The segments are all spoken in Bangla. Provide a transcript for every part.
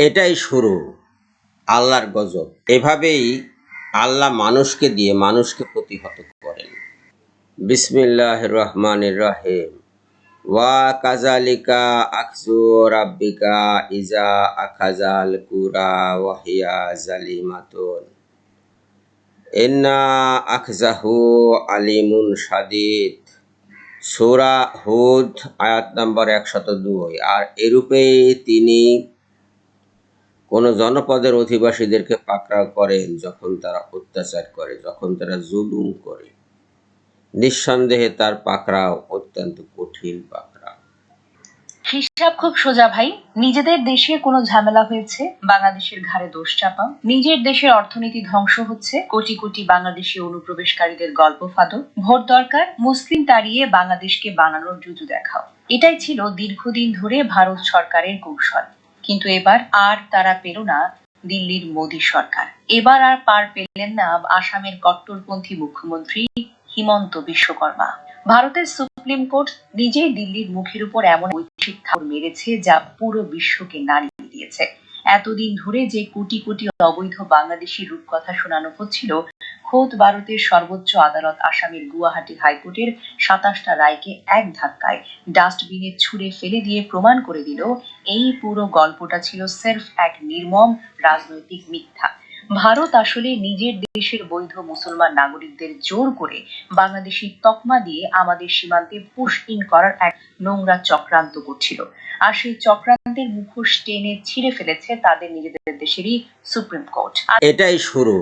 এটাই শুরু আল্লাহর গজব। এভাবেই আল্লাহ মানুষকে দিয়ে মানুষকে প্রতিহত করেন। বিসমিল্লাহির রহমানির রহিম। ওয়া কাযালিকা আখযু রাব্বিকা ইযা আখাযাল কুরা ওয়া হিয়া যালিমাতুন ইন্না আখযাহু আলিমুন শাদীদ। সূরা হুদ আয়াত নম্বর 102। আর এরূপেই তিনি কোন জনপদের অধিবাসীদেরকে পাকড়াও করেন যখন তারা অত্যাচার করে, যখন তারা জুলুম করে। নিঃসন্দেহে তার পাকড়াও অত্যন্ত কঠিন পাকড়াও। হিসাব খুব সোজা ভাই। নিজেদের দেশে কোনো ঝামেলা হয়েছে, বাংলাদেশের ঘাড়ে দোষ চাপাও। নিজের দেশের অর্থনীতি ধ্বংস হচ্ছে, কোটি কোটি বাংলাদেশি অনুপ্রবেশকারীদের গল্প ফাঁদো। ভোট দরকার, মুসলিম তাড়িয়ে বাংলাদেশকে বানানোর জুজু দেখাও। এটাই ছিল দীর্ঘদিন ধরে ভারত সরকারের কৌশল। কিন্তু এবার আর তারা পেল না দিল্লির মোদী সরকার। এবার আর পার পেলেন না আসামের কট্টরপন্থী মুখ্যমন্ত্রী হিমন্ত বিশ্বকর্মা। ভারতের সুপ্রিম কোর্ট নিজেই দিল্লির মুখের উপর এমন ঐতিহাসিক থাপ্পড় মেরেছে যা পুরো বিশ্বকে নাড়িয়ে দিয়েছে। এতদিন ধরে যে কোটি কোটি অবৈধ বাংলাদেশি রূপকথা শোনানো হচ্ছিল, খোদ ভারতের সর্বোচ্চ আদালত আসামের গুয়াহাটি হাইকোর্টের 27টা রায়কে এক ধাক্কায় ডাস্টবিনে ছুঁড়ে ফেলে দিয়ে প্রমাণ করে দিল এই পুরো গল্পটা ছিল সির্ফ এক নির্মম রাজনৈতিক মিথ্যা। ভারত আসলে নিজের দেশের বৈধ মুসলমান নাগরিকদের জোর করে বাংলাদেশি তকমা দিয়ে আমাদের সীমান্তে পুশ ইন করার এক নোংরা চক্রান্ত করছিল। আর সেই চক্রান্তের মুখোশ টেনে ছিঁড়ে ফেলেছে তাদের নিজেদের দেশেরই সুপ্রিম কোর্ট। এটাই শুরু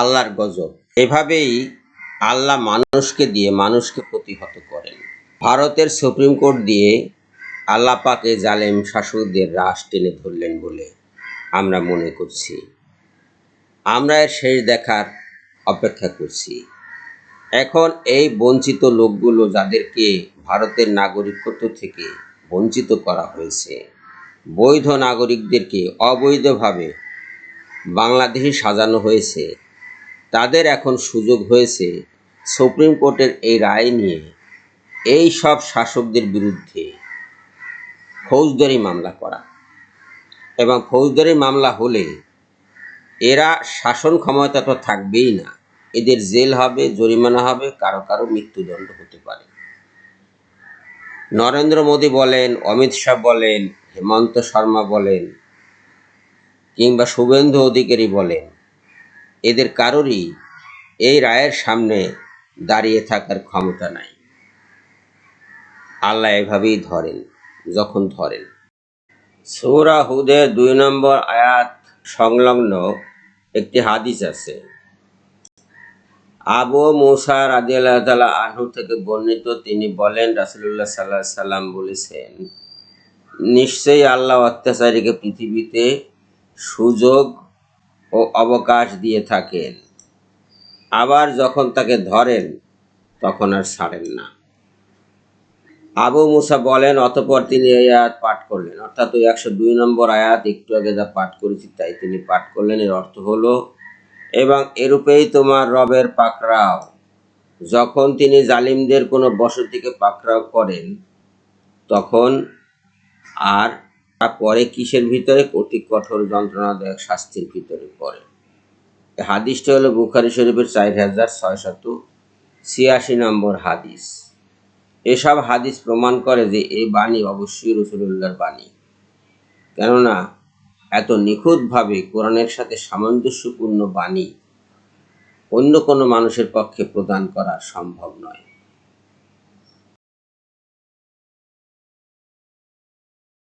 আল্লাহর গজব। এভাবেই আল্লাহ মানুষকে দিয়ে মানুষকে প্রতিহত করেন। ভারতের সুপ্রিম কোর্ট দিয়ে আল্লাহ পাকে জালেম শাসকদের রাশ টেনে ধরলেন বলে আমরা মনে করছি। আমরা এর শেষ দেখার অপেক্ষা করছি। এখন এই বঞ্চিত লোকগুলো, যাদেরকে ভারতের নাগরিকত্ব থেকে বঞ্চিত করা হয়েছে, বৈধ নাগরিকদেরকে অবৈধভাবে বাংলাদেশে সাজানো হয়েছে, তাদের এখন সুযোগ হয়েছে সুপ্রিম কোর্টের এই রায় নিয়ে এই সব শাসকদের বিরুদ্ধে ফৌজদারি মামলা করা। এবং ফৌজদারি মামলা হলে এরা শাসন ক্ষমতা তো থাকবেই না, এদের জেল হবে, জরিমানা হবে, কারো কারো মৃত্যুদণ্ড হতে পারে। নরেন্দ্র মোদী বলেন, অমিত শাহ বলেন, হেমন্ত শর্মা বলেন, কিংবা শুভেন্দু অধিকারী বলেন, এদের কারোরই এই রায়ের সামনে দাঁড়িয়ে থাকার ক্ষমতা নাই। আল্লাহ এভাবেই ধরেন যখন ধরেন। সূরা হুদের 2 নম্বর আয়াত সংলগ্ন একটি হাদিস আছে। আবু মুসা রাদিয়াল্লাহু তাআলা আনহু থেকে বর্ণিত, তিনি বলেন, রাসূলুল্লাহ সাল্লাল্লাহু আলাইহি সাল্লাম বলেছেন, নিশ্চয়ই আল্লাহ অত্যাচারীকে পৃথিবীতে সুযোগ ও অবকাশ দিয়ে থাকেন, আবার যখন তাকে ধরেন তখন আর ছাড়েন না। আবু মুসা বলেন, অতঃপর তিনি এই আয়াত পাঠ করলেন, অর্থাৎ ওই 102 নম্বর আয়াত একটু আগে যা পাঠ করেছি তাই তিনি পাঠ করলেন। এর অর্থ হলো, এবং এরূপেই তোমার রবের পাকড়াও, যখন তিনি জালিমদের কোনো বসতিকে পাকড়াও করেন তখন আর পরে কিসের ভিতরে? অতি কঠোর যন্ত্রণাদায়ক শাস্তির ভিতরে পড়ে। হাদিসটা হলো বুখারী শরীফের 4686 নম্বর হাদিস। এসব হাদিস প্রমাণ করে যে এই বাণী অবশ্যই রাসূলুল্লাহর বাণী, কেননা এত নিখুঁতভাবে কোরআনের সাথে সামঞ্জস্যপূর্ণ বাণী অন্য কোনো মানুষের পক্ষে প্রদান করা সম্ভব নয়।